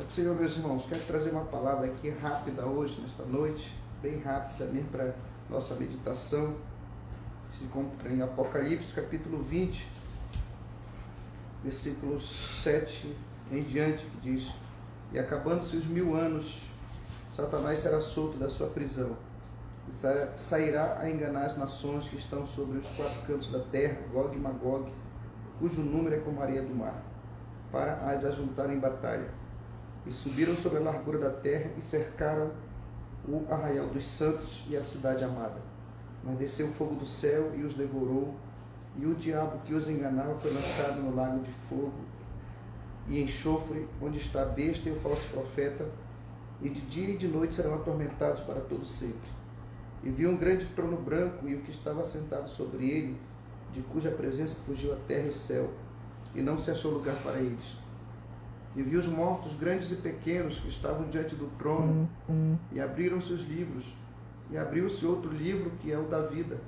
Senhor, meus irmãos, quero trazer uma palavra aqui rápida hoje, nesta noite, bem rápida mesmo para nossa meditação. Se encontra em Apocalipse, capítulo 20, versículos 7 em diante, que diz: E acabando-se os 1000 anos, Satanás será solto da sua prisão, e sairá a enganar as nações que estão sobre os 4 cantos da terra, Gog e Magog, cujo número é como a areia do mar, para as ajuntar em batalha. E subiram sobre a largura da terra e cercaram o arraial dos santos e a cidade amada. Mas desceu fogo do céu e os devorou, e o diabo que os enganava foi lançado no lago de fogo e enxofre, onde está a besta e o falso profeta, e de dia e de noite serão atormentados para todo sempre. E vi um grande trono branco e o que estava sentado sobre ele, de cuja presença fugiu a terra e o céu, e não se achou lugar para eles. E vi os mortos, grandes e pequenos, que estavam diante do trono, e abriram-se os livros, e abriu-se outro livro, que é o da vida.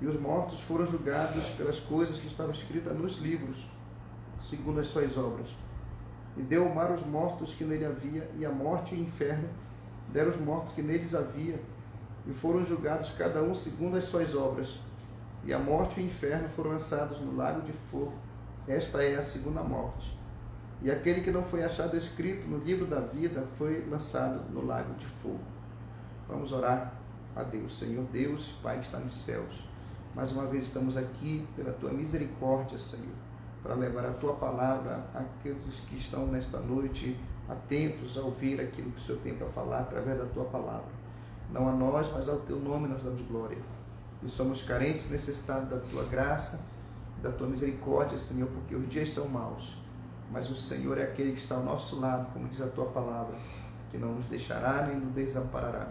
E os mortos foram julgados pelas coisas que estavam escritas nos livros, segundo as suas obras. E deu o mar os mortos que nele havia, e a morte e o inferno deram os mortos que neles havia, e foram julgados cada um segundo as suas obras. E a morte e o inferno foram lançados no lago de fogo. Esta é a segunda morte. E aquele que não foi achado escrito no livro da vida foi lançado no lago de fogo. Vamos orar a Deus. Senhor Deus, Pai que está nos céus, mais uma vez estamos aqui pela Tua misericórdia, Senhor, para levar a Tua palavra àqueles que estão nesta noite atentos a ouvir aquilo que o Senhor tem para falar através da Tua palavra. Não a nós, mas ao Teu nome nós damos glória. E somos carentes, necessitados da Tua graça, da Tua misericórdia, Senhor, porque os dias são maus. Mas o Senhor é aquele que está ao nosso lado, como diz a Tua palavra, que não nos deixará nem nos desamparará.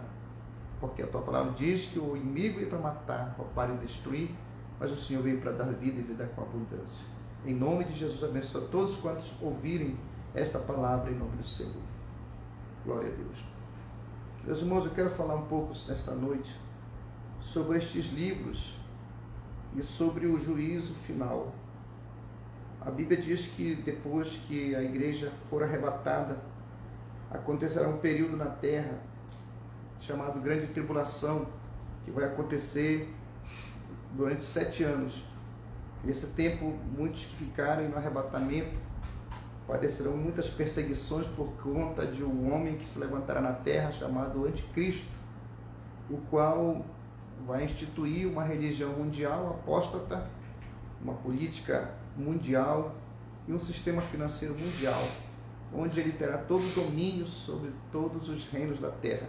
Porque a Tua palavra diz que o inimigo veio para matar, roubar e destruir, mas o Senhor veio para dar vida e vida com abundância. Em nome de Jesus, abençoa todos quantos ouvirem esta palavra em nome do Senhor. Glória a Deus. Meus irmãos, eu quero falar um pouco nesta noite sobre estes livros e sobre o juízo final. A Bíblia diz que depois que a igreja for arrebatada, acontecerá um período na terra chamado Grande Tribulação, que vai acontecer durante 7 anos. Nesse tempo, muitos que ficarem no arrebatamento padecerão muitas perseguições por conta de um homem que se levantará na terra chamado Anticristo, o qual vai instituir uma religião mundial apóstata, uma política mundial e um sistema financeiro mundial, onde ele terá todo o domínio sobre todos os reinos da terra.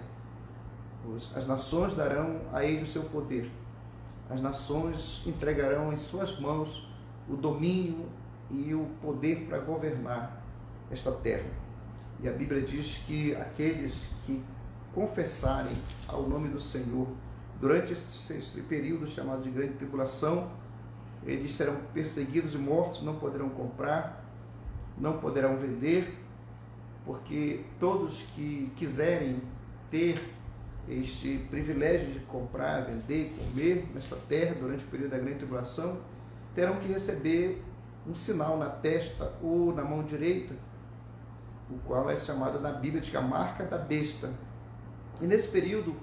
As nações darão a ele o seu poder. As nações entregarão em suas mãos o domínio e o poder para governar esta terra. E a Bíblia diz que aqueles que confessarem ao nome do Senhor durante esse período chamado de Grande Tribulação, eles serão perseguidos e mortos, não poderão comprar, não poderão vender, porque todos que quiserem ter este privilégio de comprar, vender, comer nesta terra durante o período da Grande Tribulação, terão que receber um sinal na testa ou na mão direita, o qual é chamado na Bíblia de a marca da besta. E nesse período,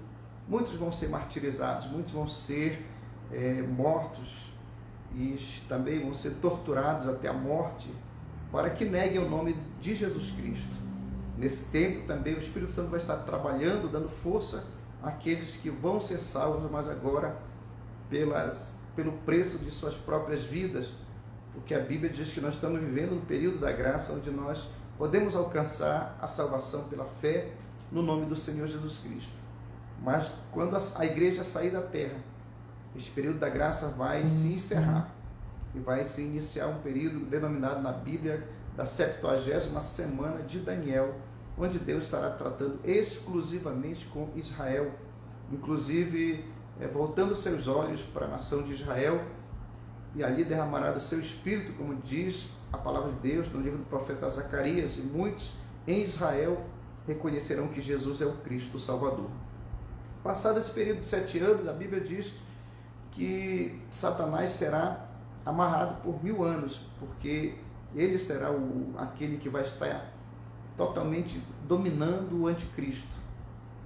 muitos vão ser martirizados, muitos vão ser mortos, e também vão ser torturados até a morte, para que neguem o nome de Jesus Cristo. Nesse tempo também o Espírito Santo vai estar trabalhando, dando força àqueles que vão ser salvos, mas agora pelo preço de suas próprias vidas, porque a Bíblia diz que nós estamos vivendo um período da graça, onde nós podemos alcançar a salvação pela fé no nome do Senhor Jesus Cristo. Mas quando a igreja sair da terra, esse período da graça vai se encerrar e vai se iniciar um período denominado na Bíblia da 70ª semana de Daniel, onde Deus estará tratando exclusivamente com Israel, inclusive voltando seus olhos para a nação de Israel, e ali derramará do seu espírito, como diz a palavra de Deus no livro do profeta Zacarias, e muitos em Israel reconhecerão que Jesus é o Cristo, o Salvador. Passado esse período de 7 anos, a Bíblia diz que Satanás será amarrado por 1000 anos, porque ele será aquele que vai estar totalmente dominando o anticristo,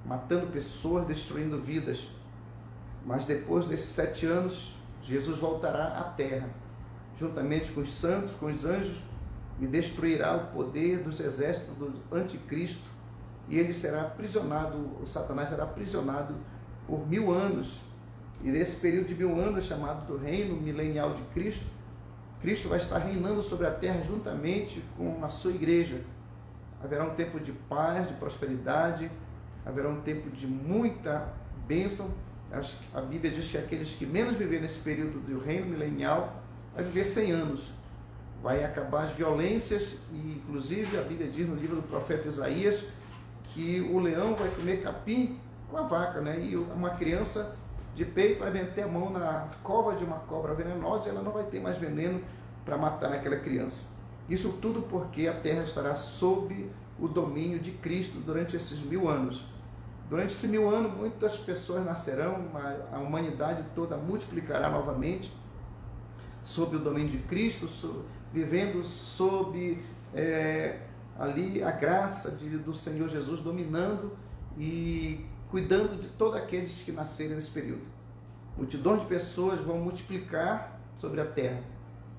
matando pessoas, destruindo vidas. Mas depois desses 7 anos, Jesus voltará à terra, juntamente com os santos, com os anjos, e destruirá o poder dos exércitos do anticristo, e ele será aprisionado, o Satanás será aprisionado por 1000 anos. E nesse período de 1000 anos, chamado do reino milenial de Cristo, Cristo vai estar reinando sobre a terra juntamente com a sua igreja. Haverá um tempo de paz, de prosperidade, haverá um tempo de muita bênção. A Bíblia diz que aqueles que menos viverem nesse período do reino milenial vai viver 100 anos. Vai acabar as violências e, inclusive, a Bíblia diz no livro do profeta Isaías que o leão vai comer capim com a vaca, né? E uma criança de peito vai meter a mão na cova de uma cobra venenosa e ela não vai ter mais veneno para matar aquela criança. Isso tudo porque a terra estará sob o domínio de Cristo durante esses 1000 anos. Durante esses 1000 anos, muitas pessoas nascerão, a humanidade toda multiplicará novamente sob o domínio de Cristo, vivendo sob ali a graça do Senhor Jesus, dominando e cuidando de todos aqueles que nascerem nesse período. Multidões de pessoas vão multiplicar sobre a terra.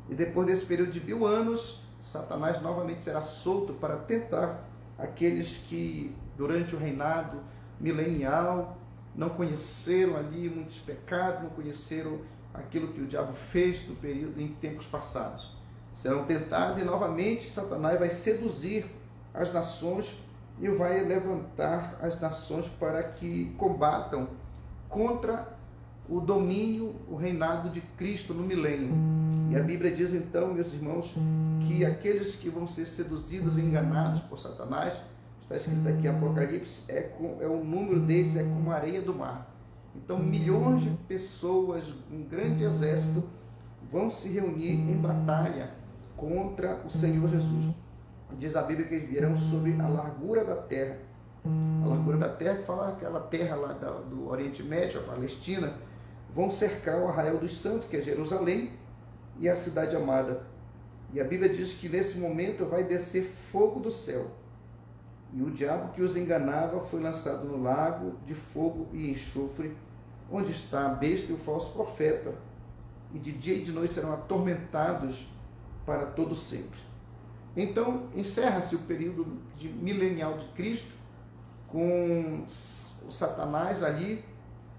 E depois desse período de 1000 anos, Satanás novamente será solto para tentar aqueles que, durante o reinado milenial, não conheceram ali muitos pecados, não conheceram aquilo que o diabo fez no período em tempos passados. Serão tentados e novamente Satanás vai seduzir as nações e vai levantar as nações para que combatam contra o domínio, o reinado de Cristo no milênio. E a Bíblia diz então, meus irmãos, que aqueles que vão ser seduzidos e enganados por Satanás, está escrito aqui em Apocalipse, o número deles é como a areia do mar. Então milhões de pessoas, um grande exército, vão se reunir em batalha contra o Senhor Jesus. Diz a Bíblia que eles virão sobre a largura da terra. A largura da terra, fala aquela terra lá do Oriente Médio, a Palestina, vão cercar o arraial dos santos, que é Jerusalém, e a cidade amada. E a Bíblia diz que nesse momento vai descer fogo do céu. E o diabo que os enganava foi lançado no lago de fogo e enxofre, onde está a besta e o falso profeta. E de dia e de noite serão atormentados para todo sempre. Então, encerra-se o período milenial de Cristo, com o Satanás ali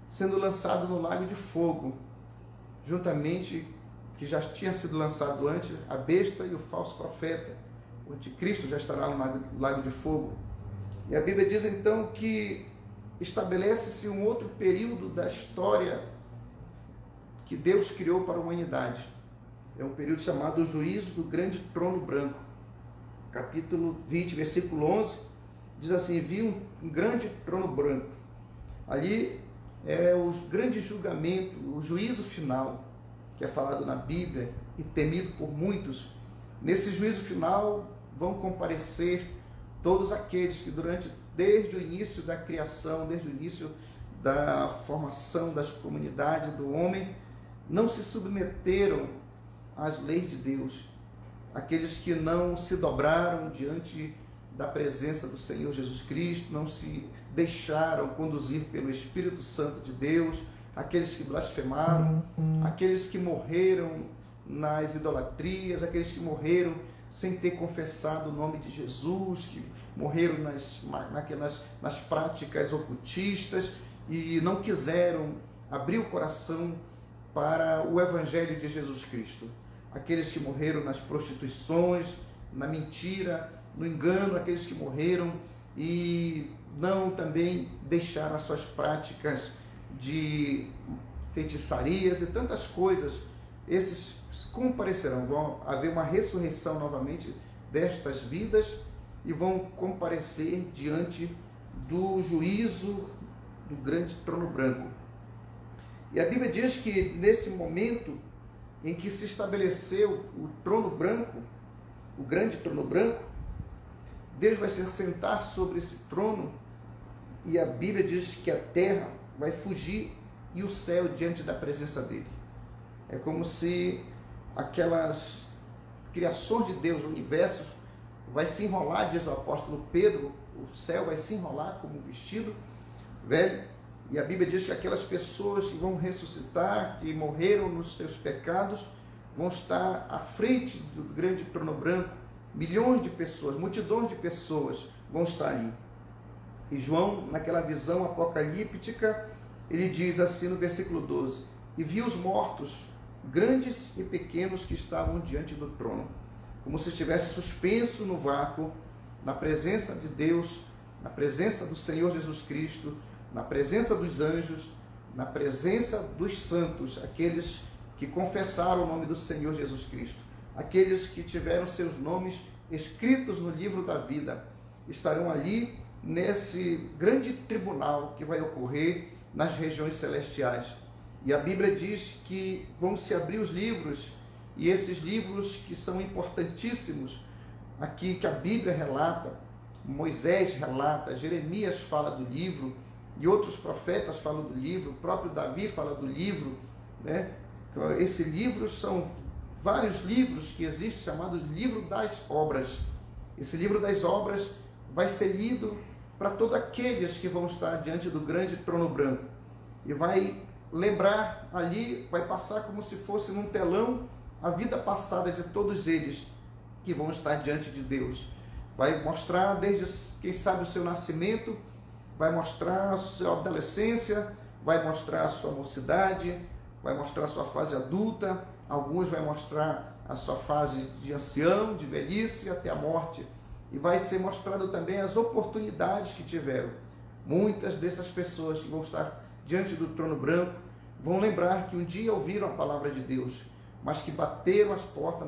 sendo lançado no lago de fogo, juntamente, que já tinha sido lançado antes, a besta e o falso profeta. O anticristo já estará no lago de fogo. E a Bíblia diz então que estabelece-se um outro período da história que Deus criou para a humanidade. É um período chamado o juízo do grande trono branco. Capítulo 20, versículo 11, diz assim: vi um grande trono branco. Ali é o grande julgamento, o juízo final, que é falado na Bíblia e temido por muitos. Nesse juízo final vão comparecer todos aqueles que desde o início da criação, desde o início da formação das comunidades do homem, não se submeteram às leis de Deus. Aqueles que não se dobraram diante da presença do Senhor Jesus Cristo, não se deixaram conduzir pelo Espírito Santo de Deus, aqueles que blasfemaram, aqueles que morreram nas idolatrias, aqueles que morreram sem ter confessado o nome de Jesus, que morreram nas práticas ocultistas e não quiseram abrir o coração para o Evangelho de Jesus Cristo. Aqueles que morreram nas prostituições, na mentira, no engano, aqueles que morreram e não também deixaram as suas práticas de feitiçarias e tantas coisas. Esses comparecerão, vão haver uma ressurreição novamente destas vidas e vão comparecer diante do juízo do grande trono branco. E a Bíblia diz que neste momento em que se estabeleceu o trono branco, o grande trono branco, Deus vai se sentar sobre esse trono e a Bíblia diz que a terra vai fugir e o céu diante da presença dele. É como se aquelas criações de Deus, o universo, vai se enrolar, diz o apóstolo Pedro, o céu vai se enrolar como um vestido velho, e a Bíblia diz que aquelas pessoas que vão ressuscitar, que morreram nos seus pecados, vão estar à frente do grande trono branco. Milhões de pessoas, multidões de pessoas vão estar ali. E João, naquela visão apocalíptica, ele diz assim no versículo 12: e vi os mortos, grandes e pequenos, que estavam diante do trono, como se estivesse suspenso no vácuo, na presença de Deus, na presença do Senhor Jesus Cristo, na presença dos anjos, na presença dos santos, aqueles que confessaram o nome do Senhor Jesus Cristo, aqueles que tiveram seus nomes escritos no livro da vida, estarão ali nesse grande tribunal que vai ocorrer nas regiões celestiais. E a Bíblia diz que vão se abrir os livros, e esses livros que são importantíssimos, aqui que a Bíblia relata, Moisés relata, Jeremias fala do livro, e outros profetas falam do livro, o próprio Davi fala do livro, né? Esses livros são vários livros que existem, chamados Livro das Obras. Esse livro das obras vai ser lido para todos aqueles que vão estar diante do grande trono branco, e vai lembrar ali, vai passar como se fosse num telão a vida passada de todos eles que vão estar diante de Deus. Vai mostrar desde, quem sabe, o seu nascimento, vai mostrar a sua adolescência, vai mostrar a sua mocidade, vai mostrar a sua fase adulta, alguns vai mostrar a sua fase de ancião, de velhice até a morte, e vai ser mostrado também as oportunidades que tiveram. Muitas dessas pessoas que vão estar diante do trono branco vão lembrar que um dia ouviram a palavra de Deus, mas que bateram as portas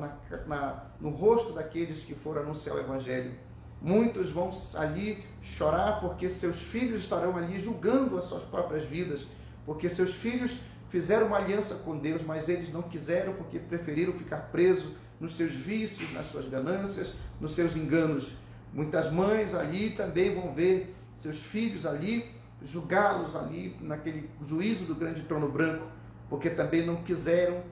no rosto daqueles que foram anunciar o Evangelho. Muitos vão ali chorar porque seus filhos estarão ali julgando as suas próprias vidas, porque seus filhos fizeram uma aliança com Deus, mas eles não quiseram, porque preferiram ficar presos nos seus vícios, nas suas ganâncias, nos seus enganos. Muitas mães ali também vão ver seus filhos ali, julgá-los ali naquele juízo do grande trono branco, porque também não quiseram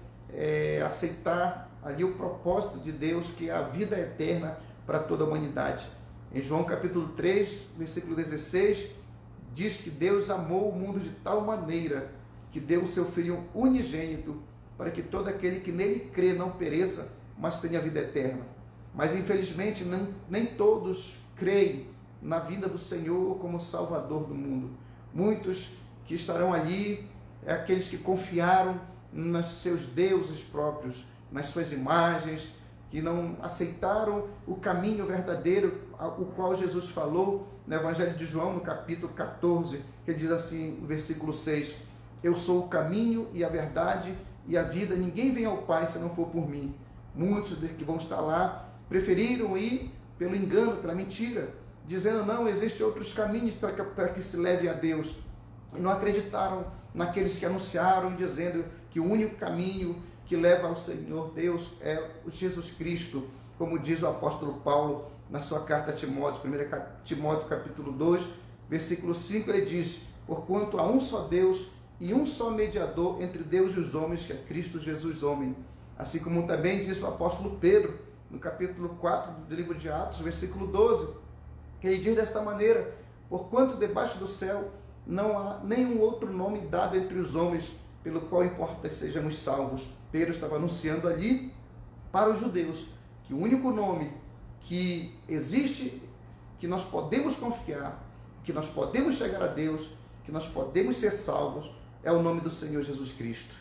aceitar ali o propósito de Deus, que é a vida eterna para toda a humanidade. Em João capítulo 3, versículo 16, diz que Deus amou o mundo de tal maneira que deu o seu Filho unigênito, para que todo aquele que nele crê não pereça, mas tenha vida eterna. Mas infelizmente nem todos creem na vinda do Senhor como Salvador do mundo. Muitos que estarão ali, aqueles que confiaram nos seus deuses próprios, nas suas imagens, que não aceitaram o caminho verdadeiro, o qual Jesus falou no Evangelho de João, no capítulo 14, que diz assim, no versículo 6, eu sou o caminho e a verdade e a vida, ninguém vem ao Pai se não for por mim. Muitos que vão estar lá preferiram ir pelo engano, pela mentira, dizendo não, existem outros caminhos para que se leve a Deus, e não acreditaram naqueles que anunciaram, dizendo que o único caminho que leva ao Senhor Deus é o Jesus Cristo, como diz o apóstolo Paulo na sua carta a Timóteo, 1 Timóteo capítulo 2, versículo 5, ele diz, porquanto há um só Deus e um só mediador entre Deus e os homens, que é Cristo Jesus homem. Assim como também diz o apóstolo Pedro, no capítulo 4 do livro de Atos, versículo 12, que ele diz desta maneira, porquanto debaixo do céu não há nenhum outro nome dado entre os homens, pelo qual importa que sejamos salvos. Pedro estava anunciando ali para os judeus que o único nome que existe, que nós podemos confiar, que nós podemos chegar a Deus, que nós podemos ser salvos, é o nome do Senhor Jesus Cristo.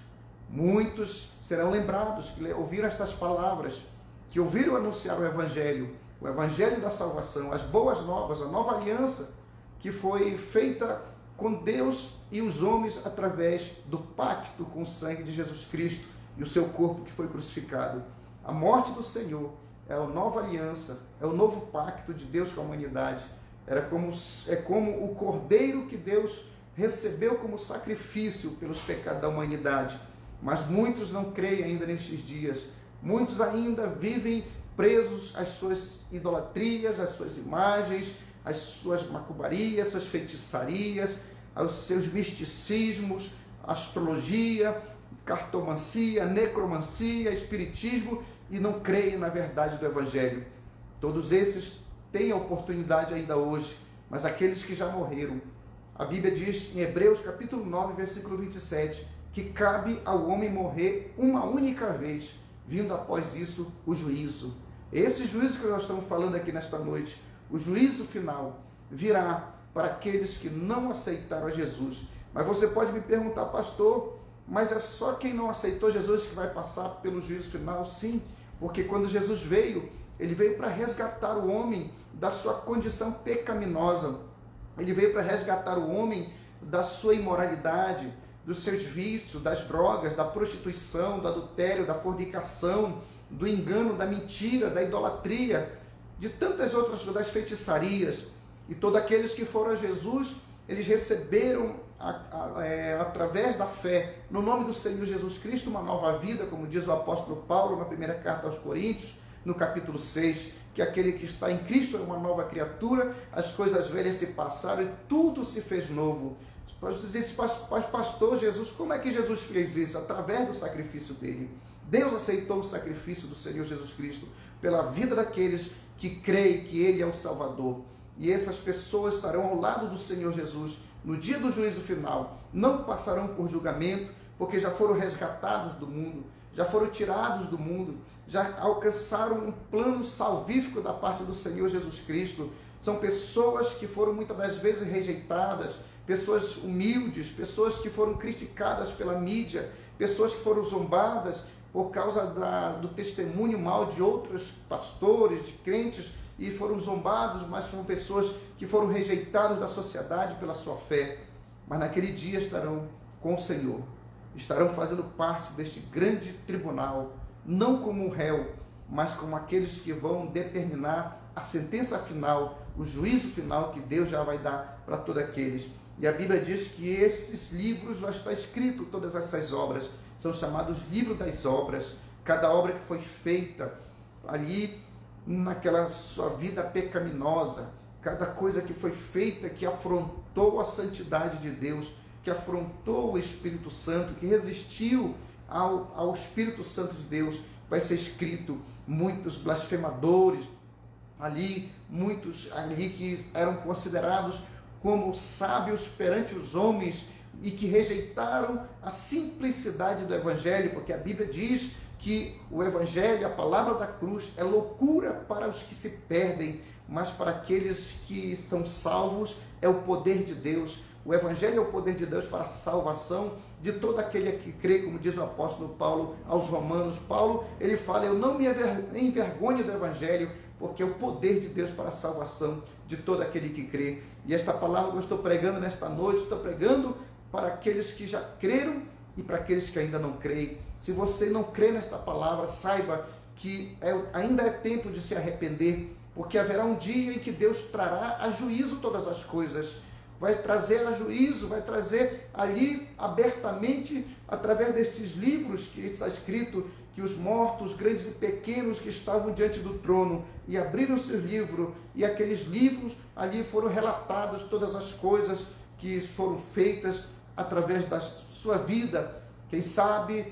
Muitos serão lembrados que ouviram estas palavras, que ouviram anunciar o Evangelho da salvação, as boas novas, a nova aliança que foi feita com Deus e os homens através do pacto com o sangue de Jesus Cristo e o seu corpo que foi crucificado. A morte do Senhor é a nova aliança, é o novo pacto de Deus com a humanidade. É como o cordeiro que Deus recebeu como sacrifício pelos pecados da humanidade. Mas muitos não creem ainda nestes dias. Muitos ainda vivem presos às suas idolatrias, às suas imagens, às suas macumbaria, suas feitiçarias, aos seus misticismos, astrologia, cartomancia, necromancia, espiritismo, e não creem na verdade do Evangelho. Todos esses têm a oportunidade ainda hoje, mas aqueles que já morreram, a Bíblia diz em Hebreus capítulo 9, versículo 27, que cabe ao homem morrer uma única vez, vindo após isso o juízo. Esse juízo que nós estamos falando aqui nesta noite, o juízo final, virá para aqueles que não aceitaram a Jesus. Mas você pode me perguntar, pastor, mas é só quem não aceitou Jesus que vai passar pelo juízo final? Sim, porque quando Jesus veio, ele veio para resgatar o homem da sua condição pecaminosa. Ele veio para resgatar o homem da sua imoralidade, dos seus vícios, das drogas, da prostituição, do adultério, da fornicação, do engano, da mentira, da idolatria, de tantas outras, das feitiçarias. E todos aqueles que foram a Jesus, eles receberam, através da fé, no nome do Senhor Jesus Cristo, uma nova vida, como diz o apóstolo Paulo na primeira carta aos Coríntios, no capítulo 6, que aquele que está em Cristo é uma nova criatura, as coisas velhas se passaram e tudo se fez novo. Você disse, pastor Jesus, como é que Jesus fez isso? Através do sacrifício dele. Deus aceitou o sacrifício do Senhor Jesus Cristo pela vida daqueles que creem que ele é o Salvador. E essas pessoas estarão ao lado do Senhor Jesus no dia do juízo final. Não passarão por julgamento, porque já foram resgatados do mundo, já foram tirados do mundo, já alcançaram um plano salvífico da parte do Senhor Jesus Cristo. São pessoas que foram muitas das vezes rejeitadas, pessoas humildes, pessoas que foram criticadas pela mídia, pessoas que foram zombadas por causa do testemunho mal de outros pastores, de crentes, e foram zombados, mas foram pessoas que foram rejeitadas da sociedade pela sua fé. Mas naquele dia estarão com o Senhor, estarão fazendo parte deste grande tribunal, não como um réu, mas como aqueles que vão determinar a sentença final, o juízo final que Deus já vai dar para todos aqueles. E a Bíblia diz que esses livros já está escrito, todas essas obras, são chamados livros das obras. Cada obra que foi feita ali naquela sua vida pecaminosa, cada coisa que foi feita que afrontou a santidade de Deus, que afrontou o Espírito Santo, que resistiu ao Espírito Santo de Deus, vai ser escrito. Muitos blasfemadores ali, muitos ali que eram considerados como sábios perante os homens e que rejeitaram a simplicidade do Evangelho, porque a Bíblia diz que o Evangelho, a palavra da cruz, é loucura para os que se perdem, mas para aqueles que são salvos é o poder de Deus. O Evangelho é o poder de Deus para a salvação de todo aquele que crê, como diz o apóstolo Paulo aos Romanos. Paulo, ele fala, eu não me envergonho do Evangelho, porque é o poder de Deus para a salvação de todo aquele que crê. E esta palavra que eu estou pregando nesta noite, estou pregando para aqueles que já creram e para aqueles que ainda não creem. Se você não crê nesta palavra, saiba que ainda é tempo de se arrepender, porque haverá um dia em que Deus trará a juízo todas as coisas. Vai trazer a juízo, vai trazer ali abertamente, através desses livros que está escrito, que os mortos, grandes e pequenos, que estavam diante do trono e abriram seus livros, e aqueles livros ali foram relatados todas as coisas que foram feitas através da sua vida. Quem sabe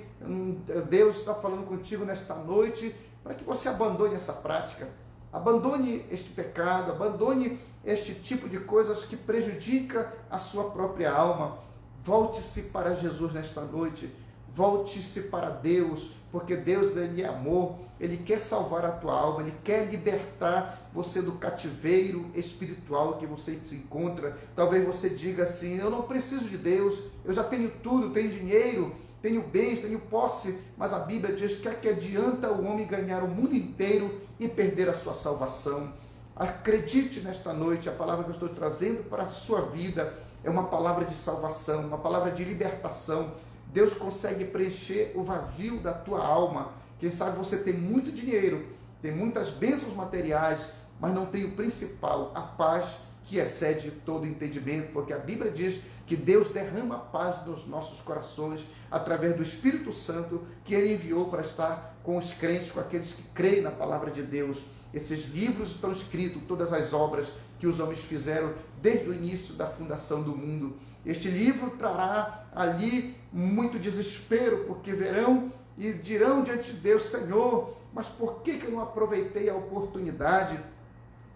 Deus está falando contigo nesta noite para que você abandone essa prática, abandone este pecado, abandone este tipo de coisas que prejudica a sua própria alma. Volte-se para Jesus nesta noite, volte-se para Deus, porque Deus, ele é amor, ele quer salvar a tua alma, ele quer libertar você do cativeiro espiritual que você se encontra. Talvez você diga assim, eu não preciso de Deus, eu já tenho tudo, tenho dinheiro, tenho bens, tenho posse, mas a Bíblia diz que adianta o homem ganhar o mundo inteiro e perder a sua salvação. Acredite nesta noite, a palavra que eu estou trazendo para a sua vida é uma palavra de salvação, uma palavra de libertação. Deus consegue preencher o vazio da tua alma. Quem sabe você tem muito dinheiro, tem muitas bênçãos materiais, mas não tem o principal, a paz que excede todo entendimento, porque a Bíblia diz que Deus derrama a paz nos nossos corações através do Espírito Santo que Ele enviou para estar com os crentes, com aqueles que creem na palavra de Deus. Esses livros estão escritos, todas as obras que os homens fizeram desde o início da fundação do mundo. Este livro trará ali muito desespero, porque verão e dirão diante de Deus: Senhor, mas por que eu não aproveitei a oportunidade?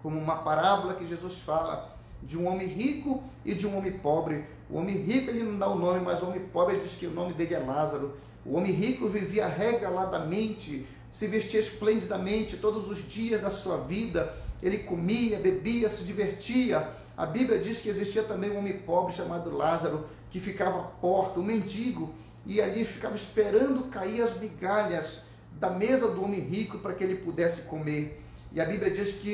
Como uma parábola que Jesus fala de um homem rico e de um homem pobre. O homem rico, ele não dá o nome, mas o homem pobre, ele diz que o nome dele é Lázaro. O homem rico vivia regaladamente, se vestia esplendidamente todos os dias da sua vida. Ele comia, bebia, se divertia. A Bíblia diz que existia também um homem pobre chamado Lázaro, que ficava à porta, um mendigo, e ali ficava esperando cair as migalhas da mesa do homem rico para que ele pudesse comer. E a Bíblia diz que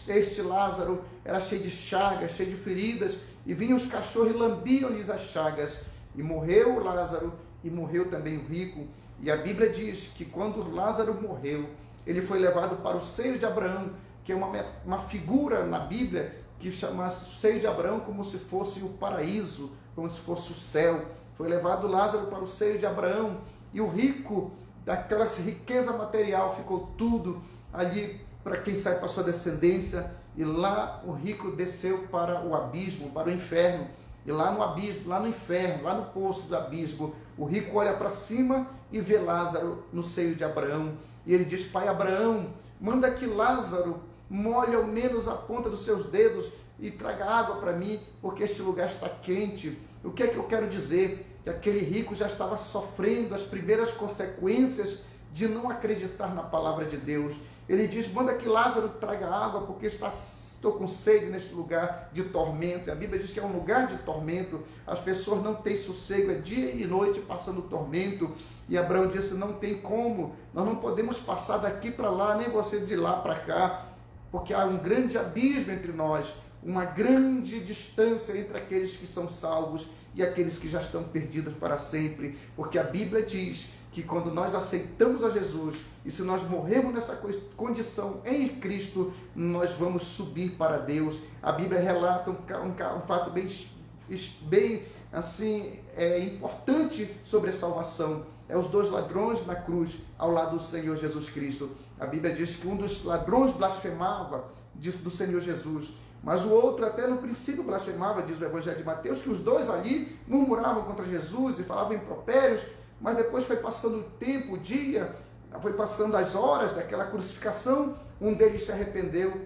este Lázaro era cheio de chagas, cheio de feridas, e vinham os cachorros e lambiam-lhes as chagas. E morreu Lázaro, e morreu também o rico. E a Bíblia diz que quando Lázaro morreu, ele foi levado para o seio de Abraão, que é uma figura na Bíblia que chama o seio de Abraão como se fosse o paraíso, como se fosse o céu. Foi levado Lázaro para o seio de Abraão, e o rico, daquela riqueza material, ficou tudo ali para quem sai para sua descendência. E lá o rico desceu para o abismo, para o inferno. E lá no abismo, lá no inferno, lá no poço do abismo, o rico olha para cima e vê Lázaro no seio de Abraão. E ele diz: Pai Abraão, manda que Lázaro molhe ao menos a ponta dos seus dedos e traga água para mim, porque este lugar está quente. O que é que eu quero dizer? Que aquele rico já estava sofrendo as primeiras consequências de não acreditar na palavra de Deus. Ele diz: manda que Lázaro traga água, porque estou com sede neste lugar de tormento. A Bíblia diz que é um lugar de tormento. As pessoas não têm sossego, é dia e noite passando tormento. E Abraão disse: não tem como, nós não podemos passar daqui para lá, nem você de lá para cá, porque há um grande abismo entre nós, uma grande distância entre aqueles que são salvos e aqueles que já estão perdidos para sempre. Porque a Bíblia diz que quando nós aceitamos a Jesus, e se nós morrermos nessa condição em Cristo, nós vamos subir para Deus. A Bíblia relata um fato bem assim, importante sobre a salvação. É os dois ladrões na cruz, ao lado do Senhor Jesus Cristo. A Bíblia diz que um dos ladrões blasfemava do Senhor Jesus, mas o outro até no princípio blasfemava, diz o Evangelho de Mateus, que os dois ali murmuravam contra Jesus e falavam impropérios. Mas depois foi passando o tempo, o dia, foi passando as horas daquela crucificação, um deles se arrependeu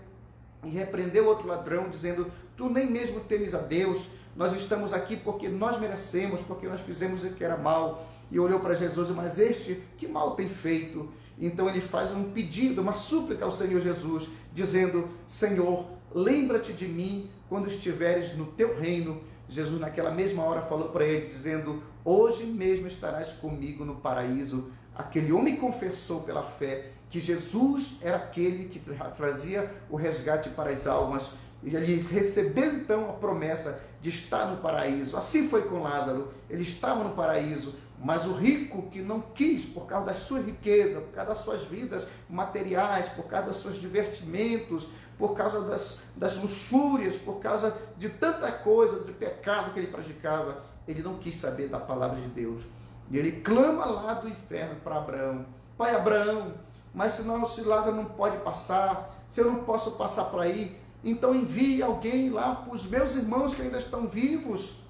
e repreendeu o outro ladrão, dizendo: tu nem mesmo temes a Deus, nós estamos aqui porque nós merecemos, porque nós fizemos o que era mal. E olhou para Jesus: mas este, que mal tem feito? Então ele faz um pedido, uma súplica ao Senhor Jesus, dizendo: Senhor, lembra-te de mim quando estiveres no teu reino. Jesus naquela mesma hora falou para ele, dizendo: hoje mesmo estarás comigo no paraíso. Aquele homem confessou pela fé que Jesus era aquele que trazia o resgate para as almas. E ele recebeu então a promessa de estar no paraíso. Assim foi com Lázaro, ele estava no paraíso, mas o rico que não quis, por causa da sua riqueza, por causa das suas vidas materiais, por causa dos seus divertimentos, por causa das luxúrias, por causa de tanta coisa, de pecado que ele praticava, ele não quis saber da palavra de Deus. E ele clama lá do inferno para Abraão: Pai Abraão, mas se Lázaro não pode passar, se eu não posso passar para aí, então envie alguém lá para os meus irmãos que ainda estão vivos,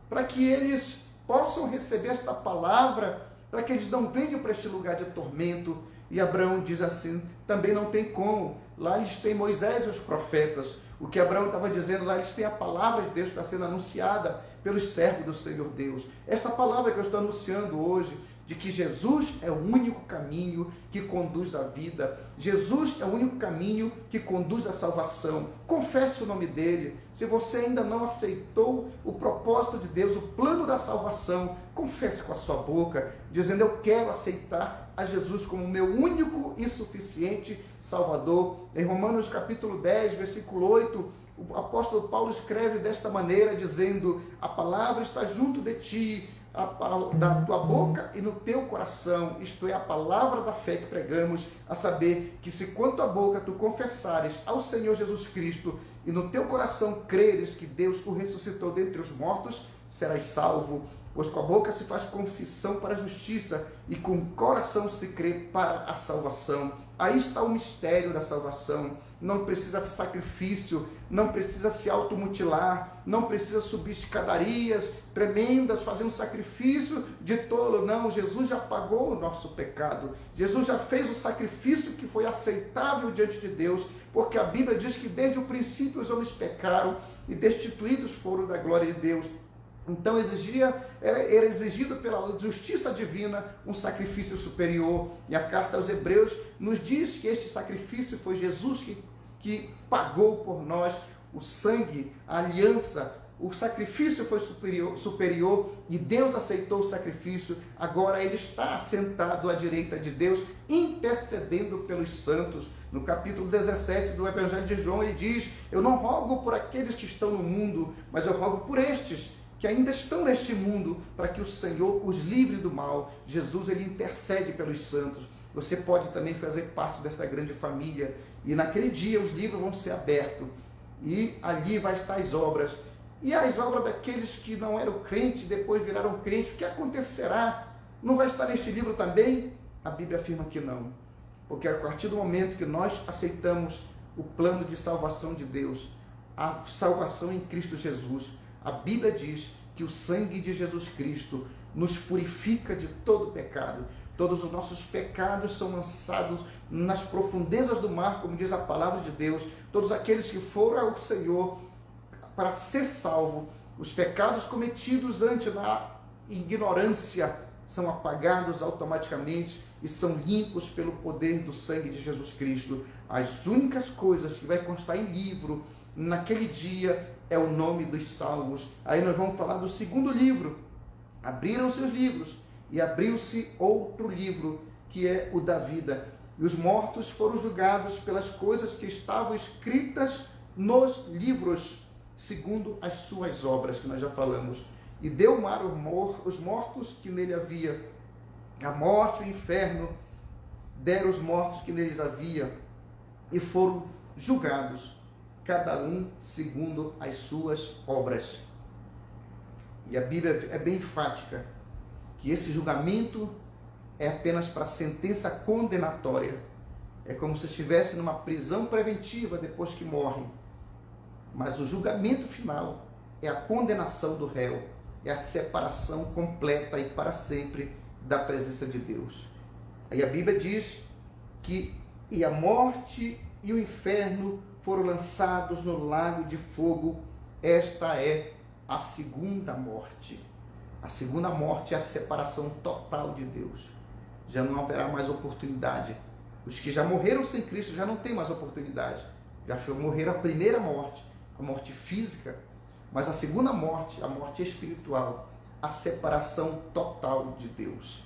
para que eles possam receber esta palavra, para que eles não venham para este lugar de tormento. E Abraão diz assim: também não tem como, lá eles têm Moisés e os profetas. O que Abraão estava dizendo, lá eles têm a palavra de Deus que está sendo anunciada pelos servos do Senhor Deus. Esta palavra que eu estou anunciando hoje, de que Jesus é o único caminho que conduz à vida. Jesus é o único caminho que conduz à salvação. Confesse o nome dele. Se você ainda não aceitou o propósito de Deus, o plano da salvação, confesse com a sua boca, dizendo: eu quero aceitar a Jesus como meu único e suficiente Salvador. Em Romanos capítulo 10, versículo 8, o apóstolo Paulo escreve desta maneira, dizendo: a palavra está junto de ti, da tua boca e no teu coração, isto é, a palavra da fé que pregamos, a saber que se com tua boca tu confessares ao Senhor Jesus Cristo e no teu coração creres que Deus o ressuscitou dentre os mortos, serás salvo. Pois com a boca se faz confissão para a justiça e com o coração se crê para a salvação. Aí está o mistério da salvação. Não precisa sacrifício, não precisa se automutilar, não precisa subir escadarias tremendas fazendo sacrifício de tolo. Não, Jesus já pagou o nosso pecado. Jesus já fez o sacrifício que foi aceitável diante de Deus, porque a Bíblia diz que desde o princípio os homens pecaram e destituídos foram da glória de Deus. Então era exigido pela justiça divina um sacrifício superior. E a carta aos Hebreus nos diz que este sacrifício foi Jesus que pagou por nós o sangue, a aliança. O sacrifício foi superior e Deus aceitou o sacrifício. Agora ele está sentado à direita de Deus, intercedendo pelos santos. No capítulo 17 do Evangelho de João, ele diz: eu não rogo por aqueles que estão no mundo, mas eu rogo por estes que ainda estão neste mundo, para que o Senhor os livre do mal. Jesus, ele intercede pelos santos. Você pode também fazer parte dessa grande família, e naquele dia os livros vão ser abertos, e ali vai estar as obras. E as obras daqueles que não eram crentes, depois viraram crentes, o que acontecerá? Não vai estar neste livro também? A Bíblia afirma que não, porque a partir do momento que nós aceitamos o plano de salvação de Deus, a salvação em Cristo Jesus, a Bíblia diz que o sangue de Jesus Cristo nos purifica de todo pecado. Todos os nossos pecados são lançados nas profundezas do mar, como diz a palavra de Deus. Todos aqueles que foram ao Senhor para ser salvo, os pecados cometidos antes na ignorância são apagados automaticamente e são limpos pelo poder do sangue de Jesus Cristo. As únicas coisas que vai constar em livro naquele dia é o nome dos salvos. Aí nós vamos falar do segundo livro. Abriram-se os livros e abriu-se outro livro, que é o da vida. E os mortos foram julgados pelas coisas que estavam escritas nos livros, segundo as suas obras, que nós já falamos. E deu o mar os mortos que nele havia. A morte e o inferno deram os mortos que neles havia e foram julgados, cada um segundo as suas obras. E a Bíblia é bem enfática que esse julgamento é apenas para sentença condenatória. É como se estivesse numa prisão preventiva depois que morre. Mas o julgamento final é a condenação do réu, é a separação completa e para sempre da presença de Deus. Aí a Bíblia diz que a morte e o inferno foram lançados no lago de fogo. Esta é a segunda morte. A segunda morte é a separação total de Deus. Já não haverá mais oportunidade. Os que já morreram sem Cristo já não têm mais oportunidade. Já morreram a primeira morte, a morte física, mas a segunda morte, a morte espiritual, a separação total de Deus.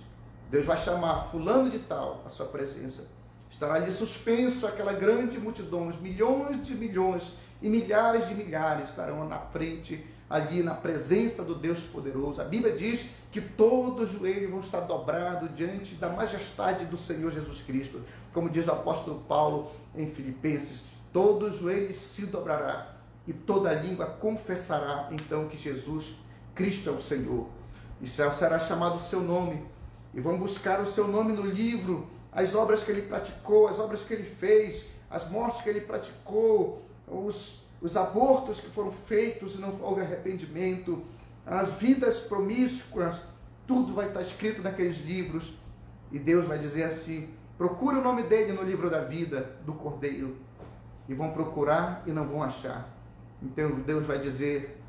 Deus vai chamar fulano de tal à sua presença. Estará ali suspenso aquela grande multidão, os milhões de milhões e milhares de milhares estarão na frente, ali na presença do Deus poderoso. A Bíblia diz que todos os joelhos vão estar dobrados diante da majestade do Senhor Jesus Cristo. Como diz o apóstolo Paulo em Filipenses, todo joelho se dobrará e toda língua confessará então que Jesus Cristo é o Senhor. E será chamado o seu nome, e vão buscar o seu nome no livro, as obras que ele praticou, as obras que ele fez, as mortes que ele praticou, os abortos que foram feitos e não houve arrependimento, as vidas promíscuas, tudo vai estar escrito naqueles livros. E Deus vai dizer assim: procure o nome dele no livro da vida do Cordeiro. E vão procurar e não vão achar. Então Deus vai dizer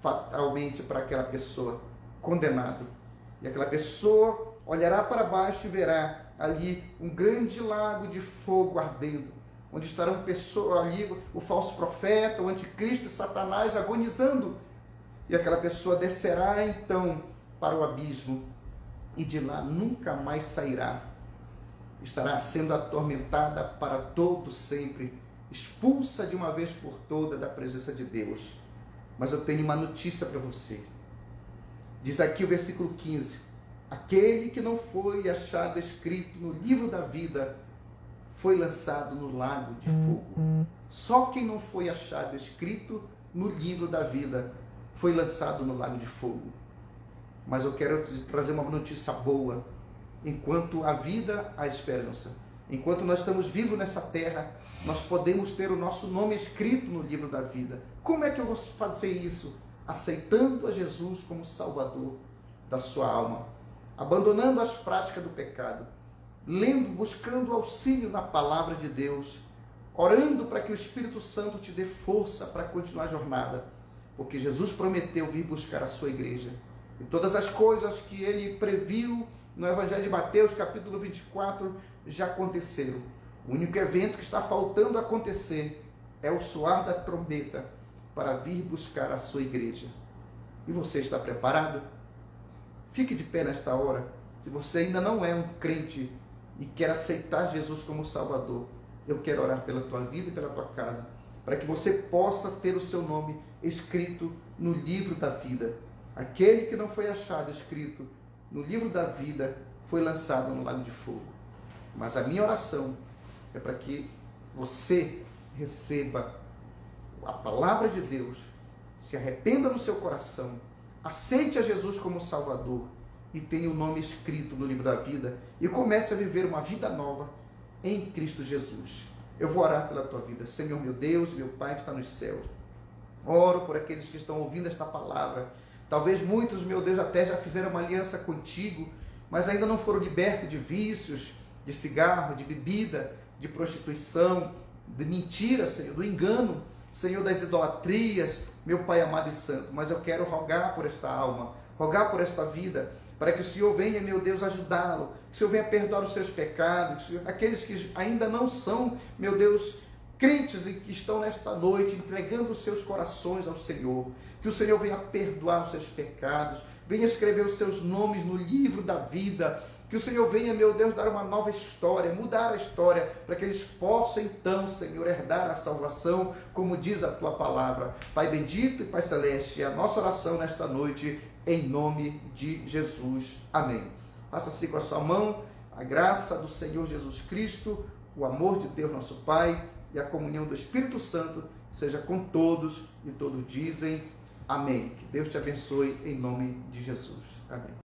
fatalmente para aquela pessoa: condenado. E aquela pessoa olhará para baixo e verá ali um grande lago de fogo ardendo, onde estarão pessoas ali, o falso profeta, o anticristo, Satanás agonizando. E aquela pessoa descerá então para o abismo e de lá nunca mais sairá. Estará sendo atormentada para todo sempre, expulsa de uma vez por toda da presença de Deus. Mas eu tenho uma notícia para você. Diz aqui o versículo 15: aquele que não foi achado escrito no livro da vida foi lançado no lago de fogo. Só quem não foi achado escrito no livro da vida foi lançado no lago de fogo. Mas eu quero trazer uma notícia boa. Enquanto há vida, há esperança. Enquanto nós estamos vivos nessa terra, nós podemos ter o nosso nome escrito no livro da vida. Como é que eu vou fazer isso? Aceitando a Jesus como Salvador da sua alma, abandonando as práticas do pecado, lendo, buscando auxílio na palavra de Deus, orando para que o Espírito Santo te dê força para continuar a jornada, porque Jesus prometeu vir buscar a sua igreja. E todas as coisas que ele previu no Evangelho de Mateus, capítulo 24, já aconteceram. O único evento que está faltando acontecer é o soar da trombeta para vir buscar a sua igreja. E você está preparado? Fique de pé nesta hora. Se você ainda não é um crente e quer aceitar Jesus como Salvador, eu quero orar pela tua vida e pela tua casa, para que você possa ter o seu nome escrito no livro da vida. Aquele que não foi achado escrito no livro da vida foi lançado no lago de fogo. Mas a minha oração é para que você receba a palavra de Deus, se arrependa no seu coração, aceite a Jesus como Salvador e tenha o nome escrito no livro da vida e comece a viver uma vida nova em Cristo Jesus. Eu vou orar pela tua vida. Senhor, meu Deus, meu Pai que está nos céus, oro por aqueles que estão ouvindo esta palavra. Talvez muitos, meu Deus, até já fizeram uma aliança contigo, mas ainda não foram libertos de vícios, de cigarro, de bebida, de prostituição, de mentira, Senhor, do engano, Senhor, das idolatrias, meu Pai amado e santo. Mas eu quero rogar por esta alma, rogar por esta vida, para que o Senhor venha, meu Deus, ajudá-lo, que o Senhor venha perdoar os seus pecados, aqueles que ainda não são, meu Deus, crentes e que estão nesta noite entregando os seus corações ao Senhor, que o Senhor venha perdoar os seus pecados, venha escrever os seus nomes no livro da vida, que o Senhor venha, meu Deus, dar uma nova história, mudar a história, para que eles possam então, Senhor, herdar a salvação, como diz a tua palavra. Pai bendito e Pai celeste, é a nossa oração nesta noite, em nome de Jesus. Amém. Faça assim com a sua mão, a graça do Senhor Jesus Cristo, o amor de Deus nosso Pai e a comunhão do Espírito Santo seja com todos e todos dizem amém. Que Deus te abençoe em nome de Jesus. Amém.